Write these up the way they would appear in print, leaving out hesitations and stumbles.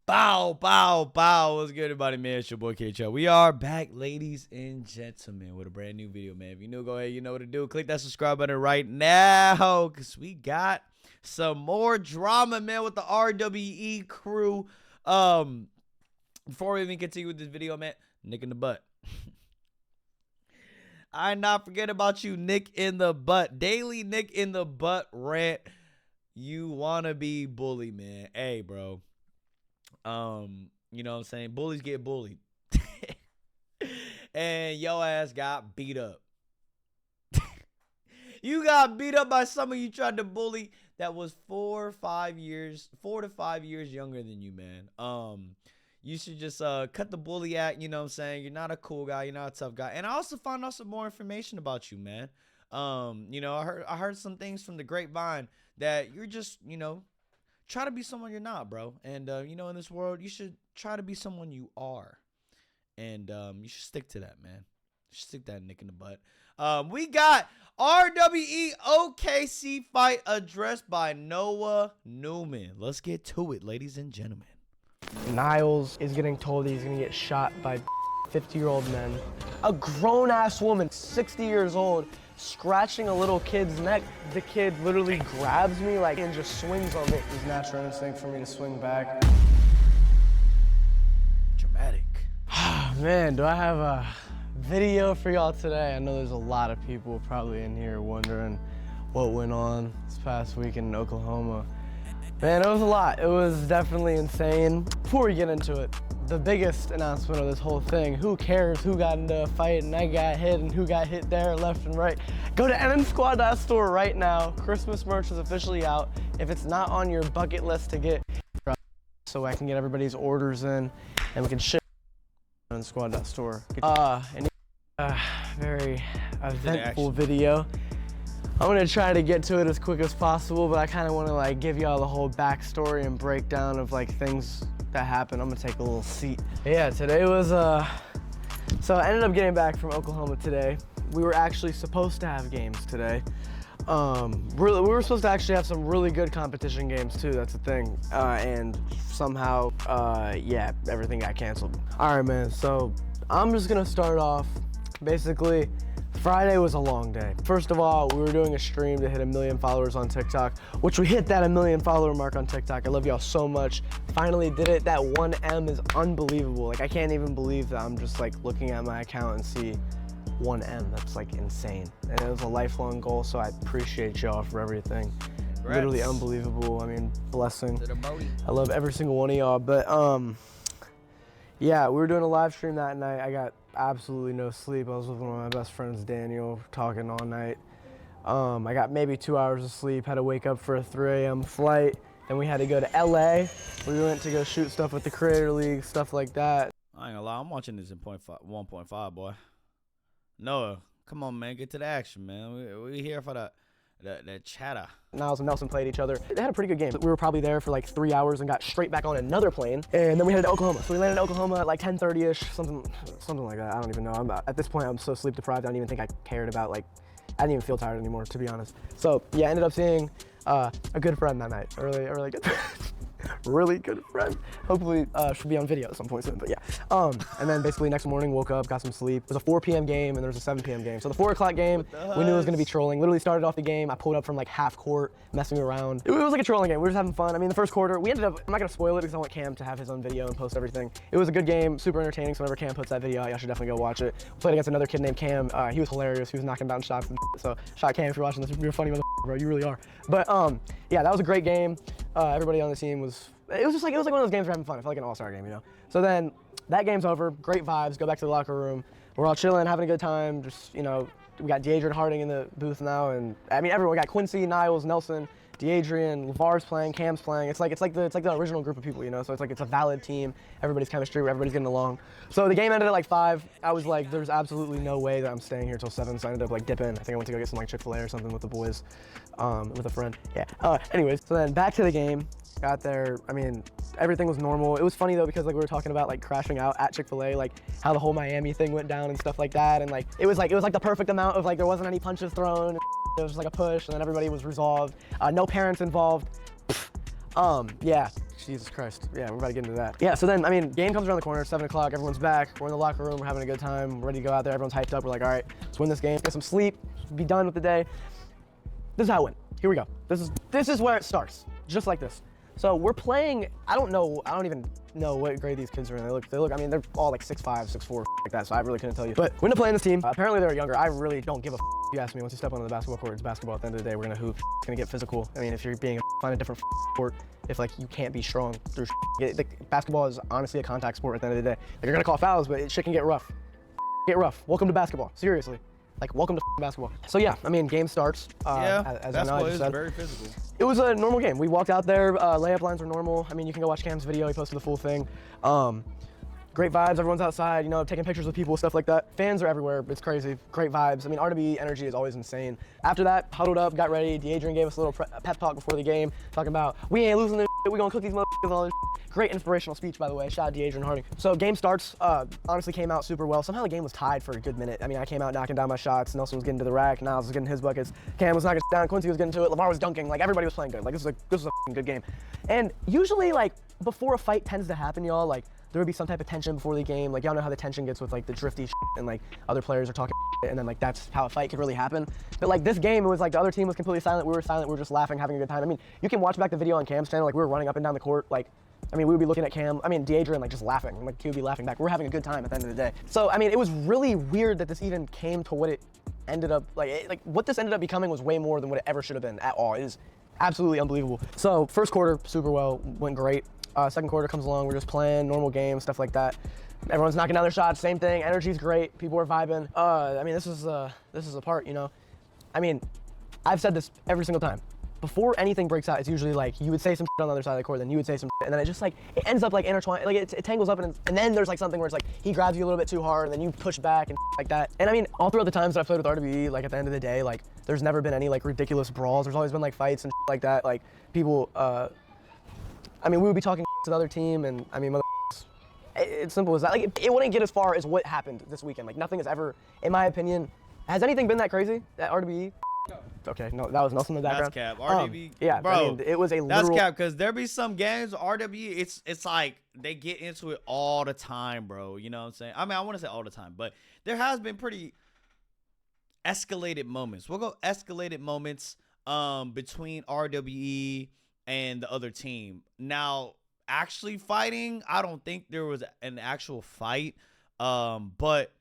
Bow, bow, bow. What's good, everybody, man? It's your boy K-Chuck. We are back, ladies and gentlemen, with a brand new video, man. If you're new, go ahead, you know what to do. Click that subscribe button right now, because we got some more drama, man, with the RWE crew. Before we even continue with this video, man, Nick in the butt. I not forget about you, Nick in the butt. Daily Nick in the butt rant. You wanna be bully, man. Hey, bro. You know what I'm saying? Bullies get bullied. And your ass got beat up. You got beat up by someone you tried to bully that was 4 to 5 years younger than you, man. You should just cut the bully act, you know what I'm saying? You're not a cool guy, you're not a tough guy. And I also found out some more information about you, man. You know, I heard some things from the grapevine that you're just, you know, try to be someone you're not, bro. And, you know, in this world, you should try to be someone you are. And you should stick to that, man. You should stick that Nick in the butt. We got RWE OKC fight addressed by Noah Neumann. Let's get to it, ladies and gentlemen. Niles is getting told he's going to get shot by 50-year-old men. A grown-ass woman, 60 years old, scratching a little kid's neck. The kid literally grabs me like and just swings on me. It's natural instinct for me to swing back. Dramatic. Man, do I have a video for y'all today? I know there's a lot of people probably in here wondering what went on this past week in Oklahoma. Man, it was a lot. It was definitely insane. Before we get into it, the biggest announcement of this whole thing, who cares who got into a fight and I got hit and who got hit there left and right. Go to nnsquad.store right now. Christmas merch is officially out. If it's not on your bucket list to get, so I can get everybody's orders in and we can ship on nnsquad.store. Very eventful video. I'm gonna try to get to it as quick as possible, but I kind of want to like give y'all the whole backstory and breakdown of like things that happened. I'm gonna take a little seat. Yeah, today was so I ended up getting back from Oklahoma today. We were actually supposed to have games today. We were supposed to actually have some really good competition games too. That's the thing, and somehow, yeah, everything got canceled. All right, man. So I'm just gonna start off. Basically, Friday was a long day. First of all, we were doing a stream to hit 1 million followers on TikTok, which we hit that 1 million follower mark on TikTok. I love y'all so much. Finally did it. That 1M is unbelievable. Like, I can't even believe that I'm just like looking at my account and see 1M. That's like insane. And it was a lifelong goal, so I appreciate y'all for everything. Congrats. Literally unbelievable. I mean, blessing. I love every single one of y'all. But yeah, we were doing a live stream that night. I got absolutely no sleep. I was with one of my best friends, Daniel, talking all night. I got maybe 2 hours of sleep, had to wake up for a 3 a.m. flight. Then we had to go to LA. We went to go shoot stuff with the Creator League, stuff like that. I ain't gonna lie, I'm watching this in 1.5, boy. Noah, come on, man, get to the action, man. We here for the chatter. Niles and Nelson played each other. They had a pretty good game. We were probably there for like 3 hours and got straight back on another plane. And then we headed to Oklahoma. So we landed in Oklahoma at like 10:30-ish, something like that. I don't even know. At this point, I'm so sleep deprived, I don't even think I cared about, like, I didn't even feel tired anymore, to be honest. So yeah, I ended up seeing a good friend that night. A really good really good friend. Hopefully should be on video at some point soon, but yeah. And then basically next morning, woke up, got some sleep. It was a 4 p.m. game and there was a 7 p.m. game. So the 4 o'clock game, we knew it was gonna be trolling. Literally started off the game, I pulled up from like half court, messing around. It was like a trolling game, we were just having fun. I mean, the first quarter, we ended up, I'm not gonna spoil it because I want Cam to have his own video and post everything. It was a good game, super entertaining, so whenever Cam puts that video out, y'all should definitely go watch it. We played against another kid named Cam, he was hilarious, he was knocking down shots and so shout Cam if you're watching this, you're funny bro, you really are. But yeah, that was a great game. Everybody on the team was, it was like one of those games we're having fun. I felt like an all-star game, you know? So then that game's over, great vibes, go back to the locker room. We're all chilling, having a good time, just, you know, we got Deadrian Harding in the booth now, and I mean everyone, we got Quincy, Niles, Nelson, Deadrian, LeVar's playing, Cam's playing. It's like the original group of people, you know? So it's a valid team, everybody's chemistry, everybody's getting along. So the game ended at like 5. I was like, there's absolutely no way that I'm staying here till 7, so I ended up like dipping. I think I went to go get some like Chick-fil-A or something with the boys, with a friend, yeah. Anyways, so then back to the game. Got there, I mean, everything was normal. It was funny though because like we were talking about like crashing out at Chick-fil-A, like how the whole Miami thing went down and stuff like that, and like it was like the perfect amount of like there wasn't any punches thrown. It was just like a push, and then everybody was resolved. No parents involved. Yeah, Jesus Christ. Yeah, we're about to get into that. Yeah, so then, I mean, game comes around the corner, 7 o'clock, everyone's back, we're in the locker room, we're having a good time, we're ready to go out there, everyone's hyped up, we're like, all right, let's win this game, get some sleep, be done with the day. This is how it went. Here we go. This is where it starts, just like this. So we're playing, I don't even know what grade these kids are in. They look, I mean, they're all like 6'5", 6'4", like that, so I really couldn't tell you. But we ended up playing this team. Apparently they were younger. I really don't give a if you ask me. Once you step onto the basketball court, it's basketball. At the end of the day, we're gonna hoop. It's gonna get physical. I mean, if you're being find a different sport, if like you can't be strong through basketball is honestly a contact sport at the end of the day. Like, you're gonna call fouls, but shit can get rough. Get rough. Welcome to basketball. Seriously. Like, welcome to basketball. So yeah, I mean, game starts. As basketball is very physical. It was a normal game. We walked out there, layup lines were normal. I mean, you can go watch Cam's video, he posted the full thing. Great vibes, everyone's outside, you know, taking pictures with people, stuff like that. Fans are everywhere, it's crazy, great vibes. I mean, RWE energy is always insane. After that, huddled up, got ready. Adrian gave us a little pep talk before the game, talking about, we ain't losing this shit, we gonna cook these motherfuckers and all this shit. Great inspirational speech, by the way. Shout out to Adrian Harding. So game starts, honestly came out super well. Somehow the game was tied for a good minute. I mean, I came out knocking down my shots, Nelson was getting to the rack, Niles was getting his buckets, Cam was knocking down, Quincy was getting to it, LeVar was dunking, like everybody was playing good. Like this was a good game. And usually like before a fight tends to happen, y'all, like there would be some type of tension before the game. Like y'all know how the tension gets with like the drifty and like other players are talking and then like that's how a fight could really happen. But like this game, it was like the other team was completely silent, we were silent, we were just laughing, having a good time. I mean, you can watch back the video on Cam's channel, like we were running up and down the court, like I mean, we would be looking at Cam, I mean, Deadrian, like just laughing, like he would be laughing back. We're having a good time at the end of the day. So, I mean, it was really weird that this even came to what it ended up, like what this ended up becoming was way more than what it ever should have been at all. It is absolutely unbelievable. So, first quarter, super well, went great. Second quarter comes along, we're just playing, normal game, stuff like that. Everyone's knocking down their shots, same thing, energy's great, people are vibing. I mean, this is a part, you know. I mean, I've said this every single time. Before anything breaks out, it's usually like you would say some shit on the other side of the court, then you would say some shit, and then it just like it ends up like intertwined, like it tangles up, and then there's like something where it's like he grabs you a little bit too hard, and then you push back and like that. And I mean, all throughout the times that I've played with RWE, like at the end of the day, like there's never been any like ridiculous brawls. There's always been like fights and shit like that. Like people, I mean, we would be talking to the other team, and I mean, it's simple as that. Like it wouldn't get as far as what happened this weekend. Like nothing has ever, in my opinion, has anything been that crazy at RWE? Okay, no, that was Nelson in the background. That's cap. RWE, yeah, bro, I mean, it was a that's literal. cap because there be some games RWE. It's like they get into it all the time, bro. You know what I'm saying? I mean, I want to say all the time, but there has been pretty escalated moments. We'll go escalated moments between RWE and the other team. Now, actually fighting, I don't think there was an actual fight, but.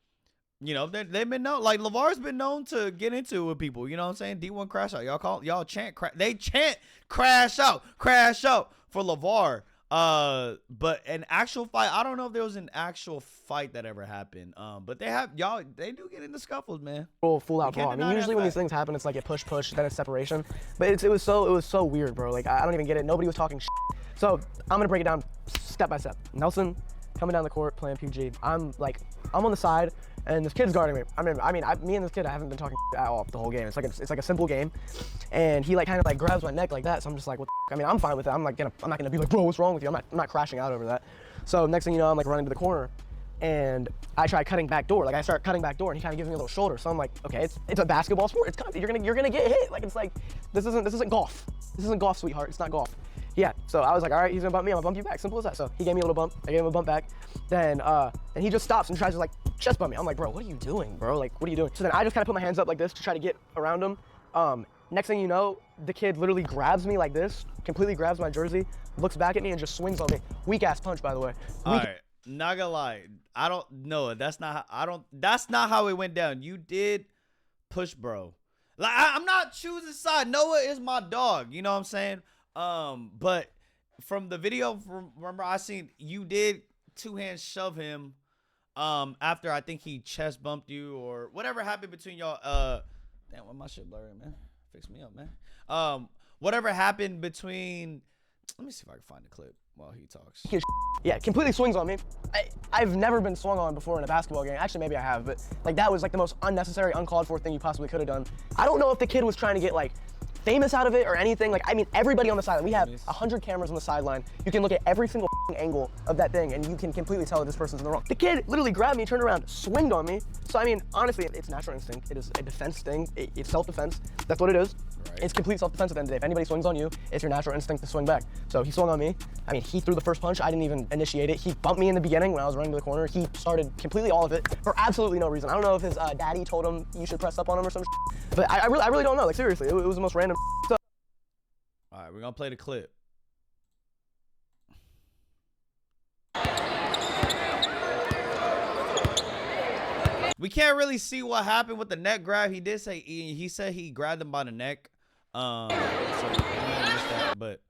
You know, they've been known, like LeVar's been known to get into it with people. You know what I'm saying? D1 crash out. Y'all chant they chant crash out for LeVar. But an actual fight, I don't know if there was an actual fight that ever happened. But they do get into scuffles, man. Full out brawl. I mean, usually when these things happen, it's like a push, then it's separation. But it was so weird, bro. Like I don't even get it. Nobody was talking shit. So I'm gonna break it down step by step. Nelson coming down the court playing PUBG. I'm on the side. And this kid's guarding me. Me and this kid, I haven't been talking at all the whole game. It's like a simple game, and he like kind of like grabs my neck like that. So I'm just like, what the f-? I mean, I'm fine with it. I'm not gonna be like, bro, what's wrong with you? I'm not crashing out over that. So next thing you know, I'm like running to the corner, and I try cutting back door. Like I start cutting back door, and he kind of gives me a little shoulder. So I'm like, okay, it's a basketball sport. It's kind of, you're gonna get hit. Like it's like this isn't golf. This isn't golf, sweetheart. It's not golf. Yeah, so I was like, all right, he's gonna bump me, I'm gonna bump you back, simple as that. So he gave me a little bump, I gave him a bump back, then and he just stops and tries to like chest bump me. I'm like, bro, what are you doing, bro? Like, what are you doing? So then I just kind of put my hands up like this to try to get around him. Next thing you know, the kid literally grabs me like this, completely grabs my jersey, looks back at me and just swings on me. Weak ass punch, by the way. All right, not gonna lie, I don't know. That's not how it went down. You did push, bro. Like I'm not choosing side. Noah is my dog. You know what I'm saying? But from the video, remember I seen you did two hands shove him after I think he chest bumped you or whatever happened between y'all. Damn, why my shit blurry, man? Fix me up, man. Whatever happened between, let me see if I can find the clip while he talks. Yeah, completely swings on me. I've never been swung on before in a basketball game. Actually, maybe I have, but like that was like the most unnecessary, uncalled for thing you possibly could have done. I don't know if the kid was trying to get like famous out of it or anything. Like, I mean, everybody on the sideline. We have 100 cameras on the sideline. You can look at every single angle of that thing, and you can completely tell that this person's in the wrong. The kid literally grabbed me, turned around, swinged on me. So, I mean, honestly, it's natural instinct. It is a defense thing. It's self-defense. That's what it is. right? It's complete self-defense at the end of the day. If anybody swings on you, it's your natural instinct to swing back. So he swung on me. I mean, he threw the first punch. I didn't even initiate it. He bumped me in the beginning when I was running to the corner. He started completely all of it for absolutely no reason. I don't know if his daddy told him you should press up on him or some shit. But I really don't know. Like, seriously, it was the most random stuff. All right, we're going to play the clip. We can't really see what happened with the neck grab. He did say he said he grabbed him by the neck. So that, but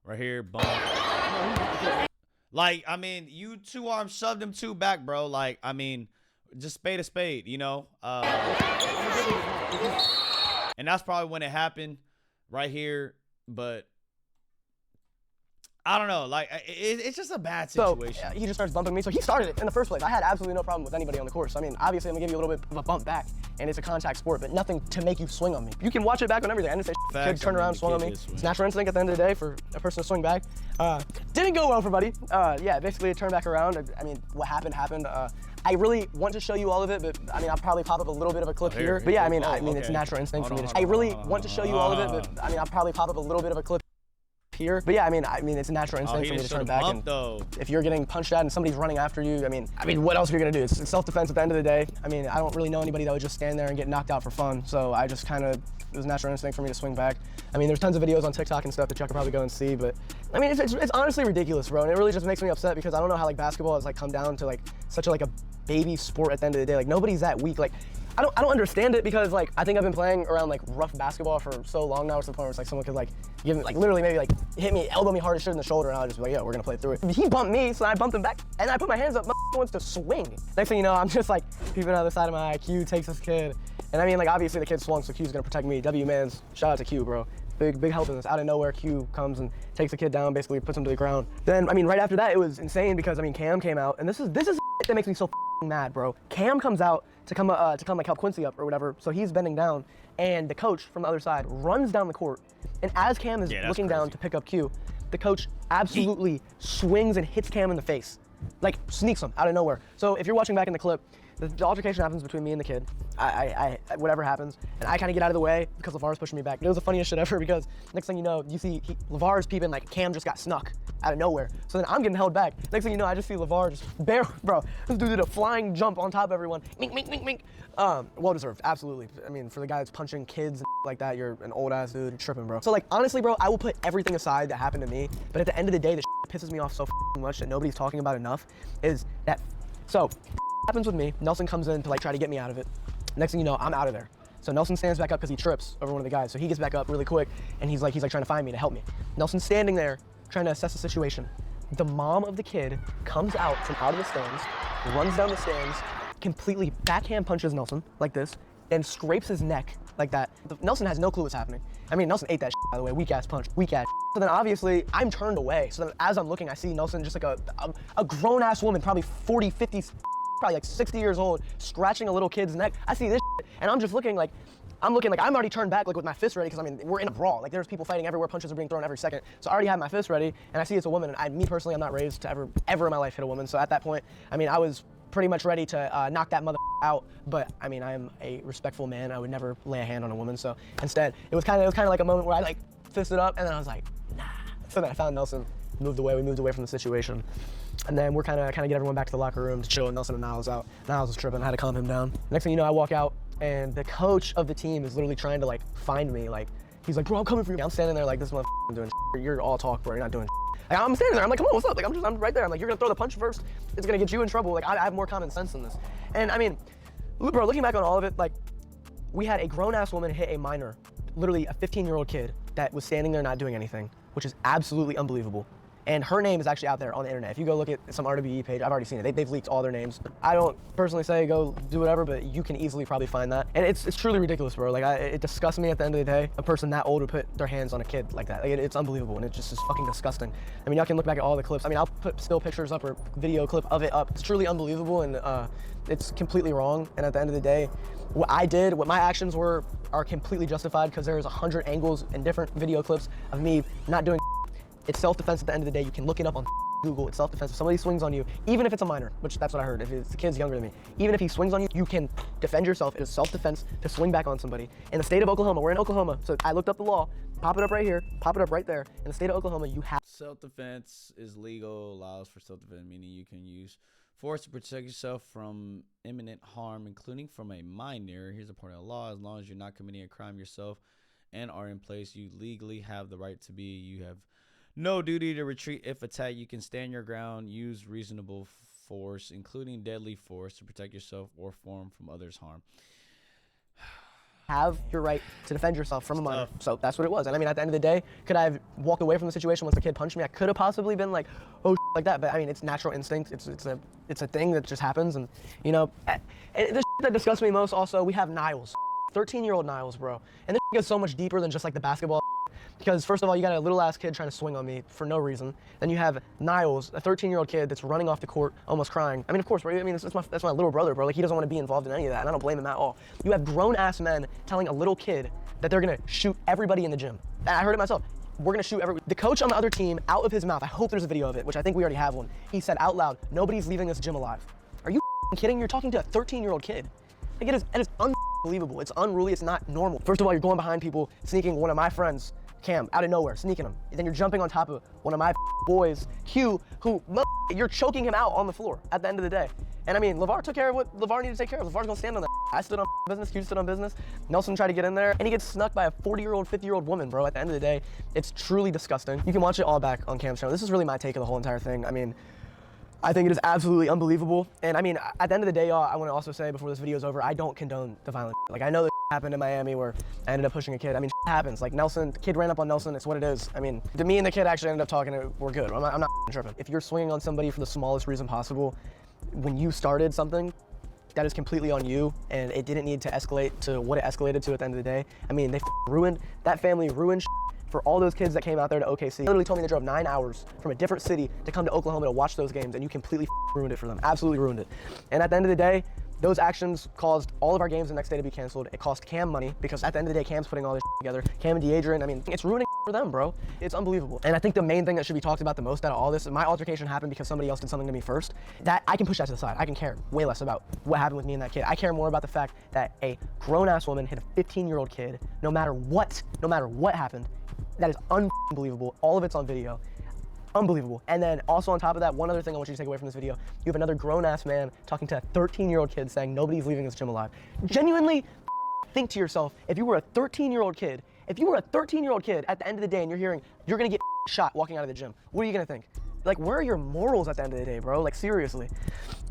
right here, bump. Like, I mean, you two arms shoved him two back, bro. Like, I mean, just spade a spade, you know. And that's probably when it happened, right here. But I don't know, like it's just a bad situation. So he just starts bumping me. So he started it in the first place. I had absolutely no problem with anybody on the course. I mean, obviously I'm gonna give you a little bit of a bump back, and it's a contact sport, but nothing to make you swing on me. You can watch it back on everything. I didn't say kid turn around, swung on me. It's natural instinct at the end of the day for a person to swing back. Didn't go well for Buddy. Yeah, basically it turned back around. I mean, what happened. I really want to show you all of it, but I mean, I'll probably pop up a little bit of a clip here. But yeah, I mean, it's a natural instinct for me to. I really want to show you all of it, but I mean, I'll probably pop up a little bit of a clip here. But yeah, I mean, it's a natural instinct for me to turn back. And if you're getting punched at and somebody's running after you, I mean, what else are you gonna do? It's self-defense at the end of the day. I mean, I don't really know anybody that would just stand there and get knocked out for fun. So I just kind of, it was a natural instinct for me to swing back. I mean, there's tons of videos on TikTok and stuff that y'all could probably go and see, but I mean, it's honestly ridiculous, bro. And it really just makes me upset because I don't know how like basketball has like come down to like such a baby sport at the end of the day. Like nobody's that weak. Like I don't understand it because like I think I've been playing around like rough basketball for so long now, to the point where it's like someone could like give me like literally maybe like hit me, elbow me hard as shit in the shoulder, and I'll just be like, yeah, we're gonna play through it. He bumped me, so I bumped him back, and I put my hands up. Wants to swing. Next thing you know, I'm just like peeping out the side of my eye. Q takes this kid, and I mean like obviously the kid swung, so Q's gonna protect me. W-Mans, shout out to Q, bro. Big help in this. Out of nowhere, Q comes and takes the kid down, basically puts him to the ground. Then I mean right after that, it was insane because I mean Cam came out, and this is that makes me so mad, bro. Cam comes out to come like help Quincy up or whatever. So he's bending down, and the coach from the other side runs down the court. And as Cam is looking down to pick up Q, the coach absolutely swings and hits Cam in the face, like sneaks him out of nowhere. So if you're watching back in the clip, the altercation happens between me and the kid. I whatever happens, and I kind of get out of the way because LeVar's pushing me back. It was the funniest shit ever because next thing you know, you see LeVar's peeping like Cam just got snuck out of nowhere. So then I'm getting held back. Next thing you know, I just see LeVar just bro, this dude did a flying jump on top of everyone. Mink, mink, mink, mink. Well deserved, absolutely. I mean, for the guy that's punching kids and like that, you're an old ass dude, you're tripping, bro. So like honestly, bro, I will put everything aside that happened to me, but at the end of the day, the pisses me off so much that nobody's talking about enough is that. So happens with me. Nelson comes in to like try to get me out of it. Next thing you know, I'm out of there. So Nelson stands back up because he trips over one of the guys. So he gets back up really quick, and he's like trying to find me to help me. Nelson's standing there trying to assess the situation. The mom of the kid comes out from out of the stands, runs down the stands, completely backhand punches Nelson like this, and scrapes his neck like that. Nelson has no clue what's happening. I mean, Nelson ate that by the way, weak ass punch, weak ass. So then obviously I'm turned away. So then as I'm looking, I see Nelson just like a grown ass woman, probably 40, 50, probably like 60 years old, scratching a little kid's neck. I see this and I'm just looking like, I'm already turned back like with my fist ready because I mean, we're in a brawl. Like there's people fighting everywhere, punches are being thrown every second. So I already have my fist ready and I see it's a woman, and me personally, I'm not raised to ever in my life hit a woman. So at that point, I mean, I was pretty much ready to knock that mother out, but I mean, I am a respectful man. I would never lay a hand on a woman. So instead, it was kind of like a moment where I like fisted up and then I was like, nah. So then I found Nelson, we moved away from the situation. And then we're kind of get everyone back to the locker room to chill, and Nelson and Niles out. Niles was tripping, I had to calm him down. Next thing you know, I walk out, and the coach of the team is literally trying to like find me. Like, he's like, bro, I'm coming for you. I'm standing there like, this motherfucker doing shit. You're all talk, bro, you're not doing shit. Like, I'm standing there, I'm like, come on, what's up? Like, I'm right there. I'm like, you're gonna throw the punch first, it's gonna get you in trouble. Like, I have more common sense than this. And I mean, bro, looking back on all of it, like, we had a grown-ass woman hit a minor, literally a 15-year-old kid that was standing there not doing anything, which is absolutely unbelievable. And her name is actually out there on the internet. If you go look at some RWE page, I've already seen it. They've leaked all their names. I don't personally say go do whatever, but you can easily probably find that. And it's truly ridiculous, bro. Like, it disgusts me at the end of the day. A person that old would put their hands on a kid like that. Like, it's unbelievable, and it just is fucking disgusting. I mean, y'all can look back at all the clips. I mean, I'll put still pictures up or video clip of it up. It's truly unbelievable, and it's completely wrong. And at the end of the day, what my actions were, are completely justified because there's 100 angles and different video clips of me not doing. It's self-defense at the end of the day. You can look it up on Google, it's self-defense. If somebody swings on you, even if it's a minor, which that's what I heard, if it's the kid's younger than me, even if he swings on you, you can defend yourself. It is self-defense to swing back on somebody. In the state of Oklahoma, we're in Oklahoma, so I looked up the law, pop it up right here, pop it up right there. In the state of Oklahoma, you have Self-defense is legal, allows for self-defense, meaning you can use force to protect yourself from imminent harm, including from a minor. Here's a part of the law. As long as you're not committing a crime yourself and are in place, you legally have the right to be. You have no duty to retreat if attacked. You can stand your ground, use reasonable force, including deadly force, to protect yourself or form from others' harm. have your right to defend yourself from a minor. So that's what it was. And I mean, at the end of the day, could I have walked away from the situation once the kid punched me? I could have possibly been like, oh, like that. But I mean, it's natural instinct. It's a thing that just happens. And you know, the that disgusts me most also, we have Niles, 13-year-old Niles, bro. And this goes so much deeper than just like the basketball. Because first of all, you got a little ass kid trying to swing on me for no reason. Then you have Niles, a 13-year-old kid that's running off the court, almost crying. I mean, of course, right? I mean, that's my little brother, bro. Like, he doesn't want to be involved in any of that, and I don't blame him at all. You have grown-ass men telling a little kid that they're gonna shoot everybody in the gym. And I heard it myself. We're gonna shoot everybody. The coach on the other team, out of his mouth, I hope there's a video of it, which I think we already have one. He said out loud, nobody's leaving this gym alive. Are you kidding? You're talking to a 13-year-old kid. Like, it is unbelievable. It's unruly. It's not normal. First of all, you're going behind people, sneaking one of my friends, Cam, out of nowhere, sneaking him. And then you're jumping on top of one of my boys, Q, who, you're choking him out on the floor at the end of the day. And I mean, LeVar took care of what LeVar needed to take care of. LeVar's gonna stand on that. I stood on business, Q stood on business. Nelson tried to get in there, and he gets snuck by a 40-year-old, 50-year-old woman, bro. At the end of the day, it's truly disgusting. You can watch it all back on Cam's channel. This is really my take of the whole entire thing. I mean, I think it is absolutely unbelievable. And I mean, at the end of the day, y'all, I want to also say before this video is over, I don't condone the violence. Like, I know that happened in Miami where I ended up pushing a kid. I mean, happens. Like, Nelson, the kid ran up on Nelson. It's what it is. I mean, me and the kid actually ended up talking. We're good. I'm not tripping. If you're swinging on somebody for the smallest reason possible, when you started something, that is completely on you, and it didn't need to escalate to what it escalated to at the end of the day. I mean, they ruined, that family ruined for all those kids that came out there to OKC. Literally told me they drove 9 hours from a different city to come to Oklahoma to watch those games, and you completely ruined it for them. Absolutely ruined it. And at the end of the day, those actions caused all of our games the next day to be canceled. It cost Cam money, because at the end of the day, Cam's putting all this together. Cam and Deadrian, I mean, it's ruining for them, bro. It's unbelievable. And I think the main thing that should be talked about the most out of all this, my altercation happened because somebody else did something to me first. That, I can push that to the side. I can care way less about what happened with me and that kid. I care more about the fact that a grown-ass woman hit a 15-year-old kid, no matter what happened. That is unbelievable. All of it's on video. Unbelievable. And then also on top of that, one other thing I want you to take away from this video, you have another grown-ass man talking to a 13-year-old kid saying nobody's leaving this gym alive. Genuinely think to yourself, if you were a 13-year-old kid, at the end of the day and you're hearing you're gonna get shot walking out of the gym, what are you gonna think? Like, where are your morals at the end of the day, bro? Like, seriously.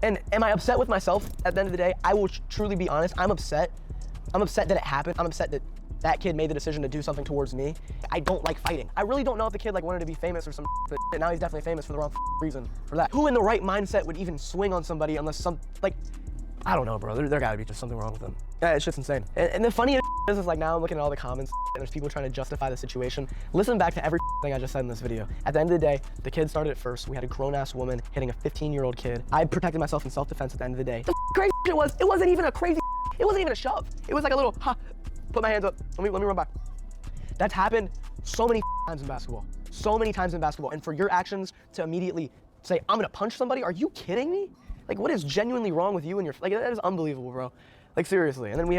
And am I upset with myself at the end of the day? I will truly be honest, I'm upset. I'm upset that it happened. I'm upset that that kid made the decision to do something towards me. I don't like fighting. I really don't know if the kid like wanted to be famous or some but now he's definitely famous for the wrong reason for that. Who in the right mindset would even swing on somebody unless like, I don't know, bro. There gotta be just something wrong with them. Yeah, it's just insane. And the funniest is like, now I'm looking at all the comments and there's people trying to justify the situation. Listen back to every thing I just said in this video. At the end of the day, the kid started it first. We had a grown-ass woman hitting a 15-year-old kid. I protected myself in self-defense at the end of the day. The crazy it wasn't even a crazy, it wasn't even a shove. It was like a little, put my hands up, let me run back. That's happened so many times in basketball. So many times in basketball. And for your actions to immediately say, I'm gonna punch somebody, are you kidding me? Like, what is genuinely wrong with you and your, like, that is unbelievable, bro. Like, seriously. And then we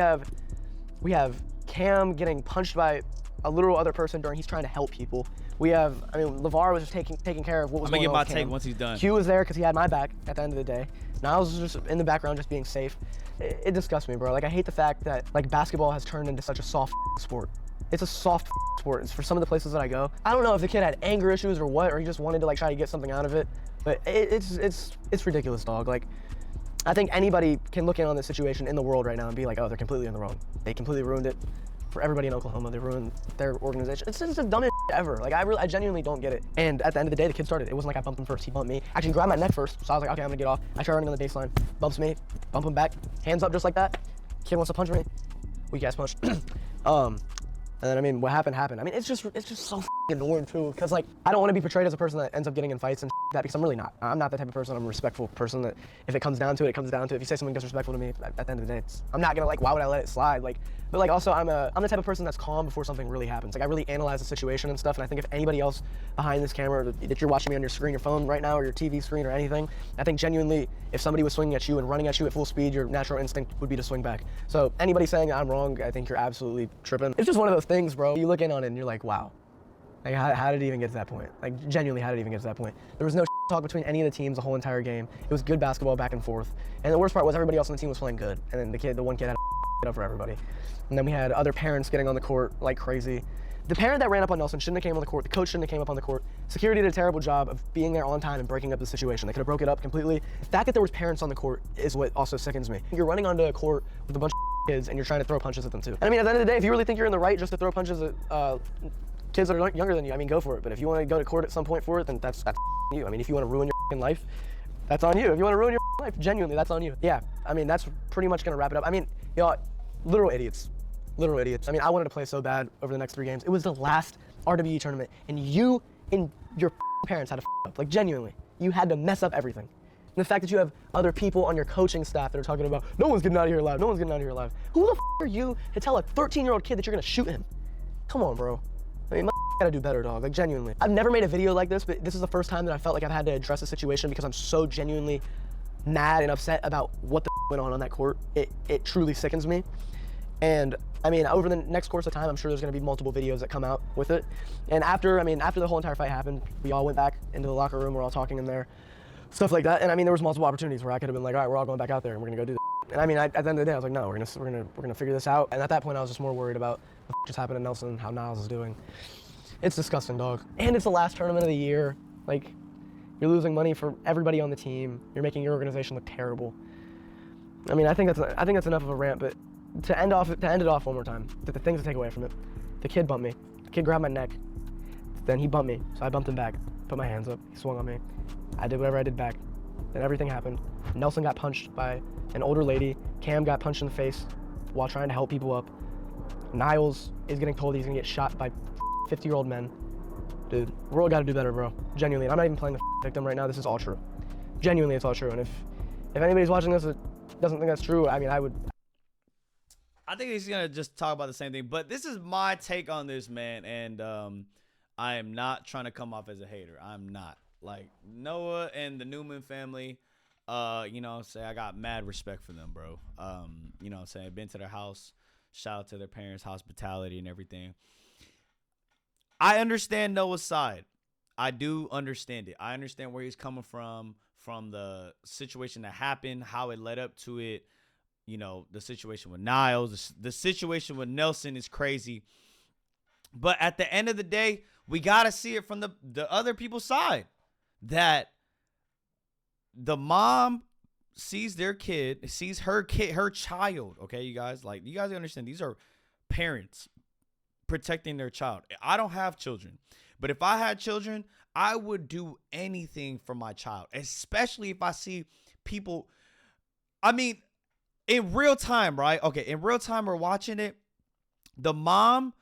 have Cam getting punched by a literal other person during he's trying to help people. We have, I mean, LeVar was just taking care of what was going on. I'm gonna get my take once he's done. Q was there because he had my back at the end of the day. Niles was just in the background just being safe. It disgusts me, bro. Like, I hate the fact that, like, basketball has turned into such a soft sport. It's a soft sport. It's for some of the places that I go. I don't know if the kid had anger issues or what, or he just wanted to, like, try to get something out of it. But it's ridiculous, dog. Like, I think anybody can look in on this situation in the world right now and be like, oh, they're completely in the wrong. They completely ruined it for everybody in Oklahoma. They ruined their organization. It's just the dumbest ever. Like, I genuinely don't get it. And at the end of the day, the kid started. It wasn't like I bumped him first. He bumped me. Actually, grabbed my neck first. So I was like, okay, I'm gonna get off. I try running on the baseline. Bumps me. Bump him back. Hands up just like that. Kid wants to punch me. Weak ass punch. And then, I mean, what happened. I mean, it's just so annoying too. Cause like, I don't want to be portrayed as a person that ends up getting in fights and that because I'm really not. I'm not that type of person. I'm a respectful person that if it comes down to it, it comes down to it. If you say something disrespectful to me, at the end of the day, I'm not gonna like, why would I let it slide? Like, but like also I'm the type of person that's calm before something really happens. Like I really analyze the situation and stuff. And I think if anybody else behind this camera that you're watching me on your screen, your phone right now, or your TV screen or anything, I think genuinely if somebody was swinging at you and running at you at full speed, your natural instinct would be to swing back. So anybody saying I'm wrong, I think you're absolutely tripping. It's just one of those things, bro. You look in on it and you're like, wow. Like, how did it even get to that point? Like, genuinely, how did it even get to that point? There was no talk between any of the teams the whole entire game. It was good basketball back and forth. And the worst part was everybody else on the team was playing good. And then the one kid had to up for everybody. And then we had other parents getting on the court like crazy. The parent that ran up on Nelson shouldn't have came on the court. The coach shouldn't have came up on the court. Security did a terrible job of being there on time and breaking up the situation. They could have broke it up completely. The fact that there was parents on the court is what also sickens me. You're running onto a court with a bunch of kids and you're trying to throw punches at them too. And I mean, at the end of the day, if you really think you're in the right just to throw punches at kids that are younger than you, I mean, go for it. But if you want to go to court at some point for it, then that's you. I mean, if you want to ruin your life, that's on you. If you want to ruin your life, genuinely, that's on you. Yeah, I mean, that's pretty much going to wrap it up. I mean, y'all, literal idiots. Literal idiots. I mean, I wanted to play so bad over the next 3 games. It was the last RWE tournament, and you and your parents had to up. Like, genuinely. You had to mess up everything. And the fact that you have other people on your coaching staff that are talking about, no one's getting out of here alive, no one's getting out of here alive. Who the are you to tell a 13-year-old kid that you're going to shoot him? Come on, bro. I mean, gotta do better, dog. Like, genuinely. I've never made a video like this, but this is the first time that I felt like I've had to address a situation because I'm so genuinely mad and upset about what the went on that court. It truly sickens me. And I mean, over the next course of time, I'm sure there's gonna be multiple videos that come out with it. And after the whole entire fight happened, we all went back into the locker room. We're all talking in there, stuff like that. And I mean, there was multiple opportunities where I could have been like, all right, we're all going back out there and we're gonna go do this. And I mean, at the end of the day, I was like, no, we're gonna figure this out. And at that point, I was just more worried about what just happened to Nelson, how Niles is doing. It's disgusting, dog. And it's the last tournament of the year. Like, you're losing money for everybody on the team. You're making your organization look terrible. I mean, I think that's enough of a rant, but to end it off one more time, the things to take away from it. The kid bumped me. The kid grabbed my neck. Then he bumped me, so I bumped him back. Put my hands up. He swung on me. I did whatever I did back. Then everything happened. Nelson got punched by an older lady. Cam got punched in the face while trying to help people up. Niles is getting told he's gonna get shot by 50-year-old men. Dude, we're all gotta do better, bro. Genuinely, and I'm not even playing the victim right now. This is all true. Genuinely, it's all true. And if anybody's watching this that doesn't think that's true, I mean, I think he's gonna just talk about the same thing. But this is my take on this, man. And I am not trying to come off as a hater. I'm not. Like, Noah and the Neumann family, you know what I'm saying? I got mad respect for them, bro. You know what I'm saying? I've been to their house. Shout out to their parents' hospitality and everything. I understand Noah's side. I do understand it. I understand where he's coming from the situation that happened, how it led up to it. You know, the situation with Niles, the situation with Nelson is crazy. But at the end of the day, we got to see it from the other people's side. That the mom sees their kid, sees her child. Okay, you guys, like, you guys understand, these are parents protecting their child. I don't have children, but if I had children, I would do anything for my child, especially if I see people. I mean, in real time, right? Okay, in real time, we're watching it. The mom,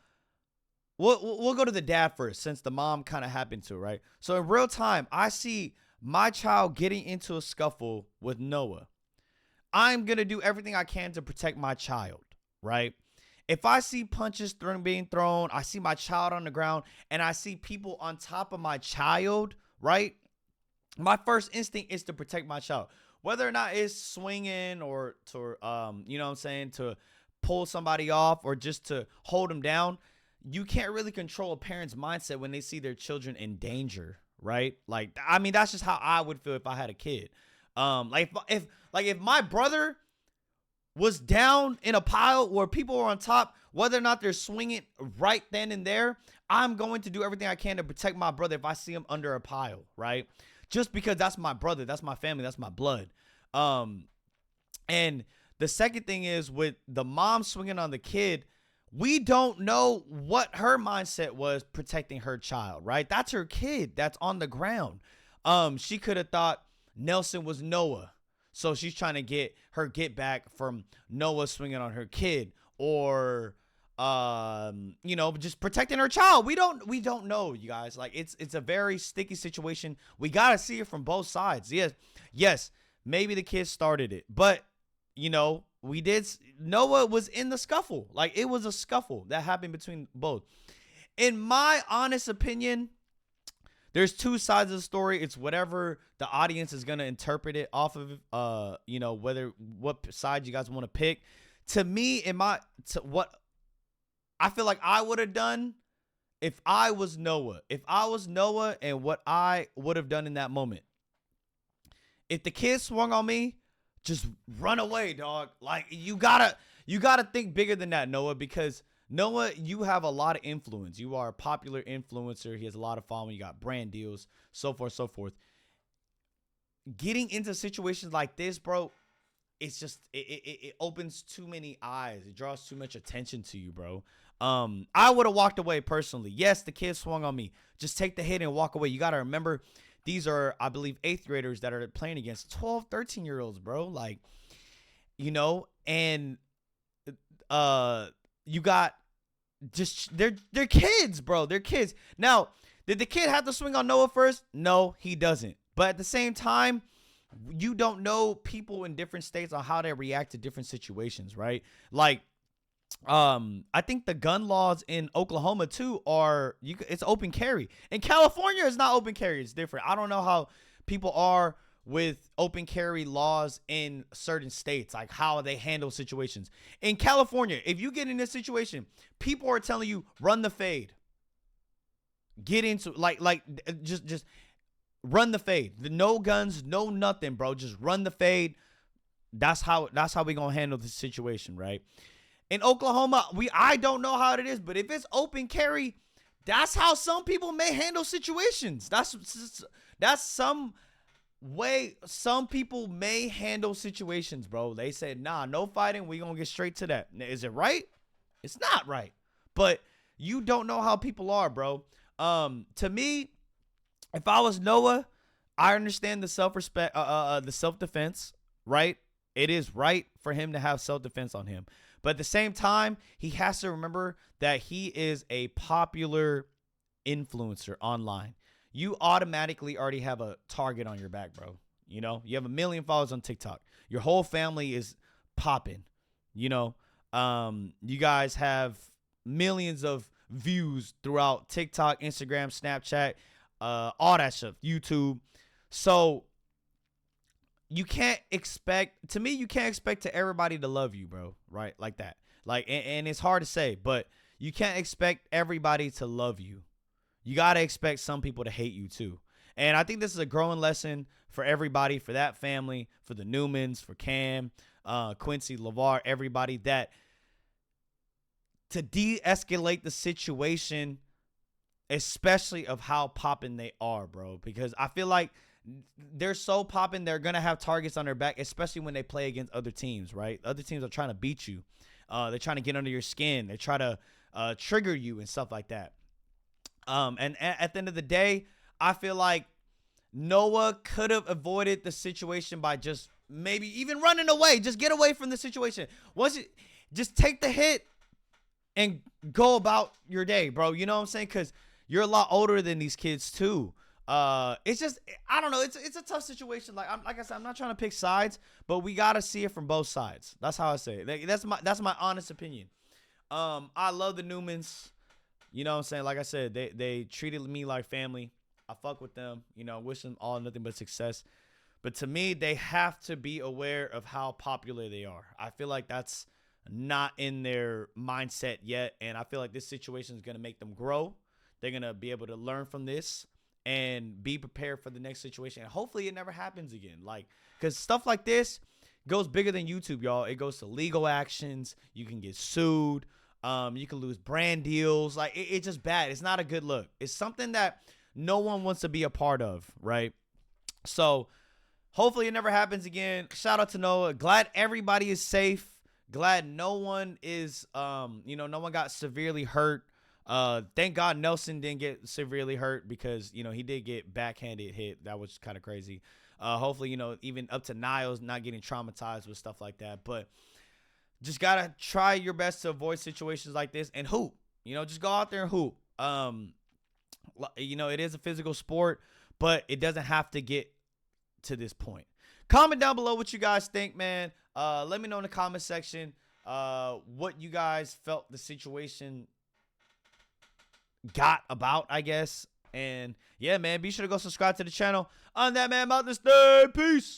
we'll go to the dad first, since the mom kind of happened to, right? So in real time, I see my child getting into a scuffle with Noah. I'm gonna do everything I can to protect my child, right? If I see punches being thrown, I see my child on the ground, and I see people on top of my child, right? My first instinct is to protect my child. Whether or not it's swinging or to, you know what I'm saying, to pull somebody off or just to hold them down, you can't really control a parent's mindset when they see their children in danger, right? Like, I mean, that's just how I would feel if I had a kid. Like if my brother was down in a pile where people are on top, whether or not they're swinging right then and there, I'm going to do everything I can to protect my brother if I see him under a pile, right? Just because that's my brother, that's my family, that's my blood. And the second thing is, with the mom swinging on the kid, we don't know what her mindset was protecting her child, right? That's her kid that's on the ground. She could have thought Nelson was Noah, so she's trying to get back from Noah swinging on her kid. Or just protecting her child. We don't know, you guys. Like, it's a very sticky situation. We gotta see it from both sides. Yes, maybe the kids started it, but we did. Noah was in the scuffle. Like, it was a scuffle that happened between both. In my honest opinion, there's two sides of the story. It's whatever the audience is gonna interpret it off of. What side you guys want to pick. To me, what I feel like I would have done if I was Noah. If I was Noah, and what I would have done in that moment. If the kid swung on me, just run away, dog. Like, you gotta think bigger than that, Noah, because Noah, you have a lot of influence. You are a popular influencer. He has a lot of following. You got brand deals, so forth, so forth. Getting into situations like this, bro, it's just it opens too many eyes. It draws too much attention to you, bro. I would have walked away personally. Yes, the kid swung on me. Just take the hit and walk away. You got to remember, these are, I believe, 8th graders that are playing against 12, 13-year-olds, bro. Like, and you got just they're kids, bro. They're kids. Now, did the kid have to swing on Noah first? No, he doesn't. But at the same time, you don't know people in different states on how they react to different situations, right? Like, I think the gun laws in Oklahoma too it's open carry. In California, it's not open carry. It's different. I don't know how people are with open carry laws in certain states, like how they handle situations. In California, if you get in this situation, people are telling you run the fade. Get into just run the fade. No guns, no nothing, bro. Just run the fade. That's how we gonna handle this situation, right? In Oklahoma, I don't know how it is, but if it's open carry, that's how some people may handle situations. That's some way some people may handle situations, bro. They said, nah, no fighting. We gonna get straight to that. Is it right? It's not right. But you don't know how people are, bro. To me, if I was Noah, I understand the self-respect, the self-defense, right? It is right for him to have self-defense on him. But at the same time, he has to remember that he is a popular influencer online. You automatically already have a target on your back, bro. You have 1 million followers on TikTok. Your whole family is popping. You guys have millions of views throughout TikTok, Instagram, Snapchat, all that stuff, YouTube. So you can't expect to everybody to love you, bro, right? Like that. Like, and it's hard to say, but you can't expect everybody to love you. You got to expect some people to hate you too. And I think this is a growing lesson for everybody, for that family, for the Neumanns, for Cam, Quincy, LeVar, everybody, that to de-escalate the situation, especially of how popping they are, bro, because I feel like they're so popping, they're going to have targets on their back, especially when they play against other teams, right? Other teams are trying to beat you. They're trying to get under your skin. They try to trigger you and stuff like that. And at the end of the day, I feel like Noah could have avoided the situation by just maybe even running away. Just get away from the situation. Just take the hit and go about your day, bro. You know what I'm saying? Because you're a lot older than these kids too. It's just, I don't know. It's a tough situation. Like I said, I'm not trying to pick sides, but we gotta see it from both sides. That's how I say it. That's my honest opinion. I love the Neumanns. You know what I'm saying? Like I said, they treated me like family. I fuck with them. Wish them all nothing but success. But to me, they have to be aware of how popular they are. I feel like that's not in their mindset yet, and I feel like this situation is gonna make them grow. They're gonna be able to learn from this and be prepared for the next situation. And hopefully it never happens again. Like, because stuff like this goes bigger than YouTube, y'all. It goes to legal actions. You can get sued. You can lose brand deals. Like, it's just bad. It's not a good look. It's something that no one wants to be a part of, right? So hopefully it never happens again. Shout out to Noah. Glad everybody is safe. Glad no one is, no one got severely hurt. Thank God Nelson didn't get severely hurt because, he did get backhanded hit. That was kind of crazy. Hopefully, even up to Niles not getting traumatized with stuff like that. But just gotta try your best to avoid situations like this and hoop. Just go out there and hoop. It is a physical sport, but it doesn't have to get to this point. Comment down below what you guys think, man. Let me know in the comment section what you guys felt the situation got about, I guess. And yeah, man, be sure to go subscribe to the channel. On that, man, I'm out this day. Peace.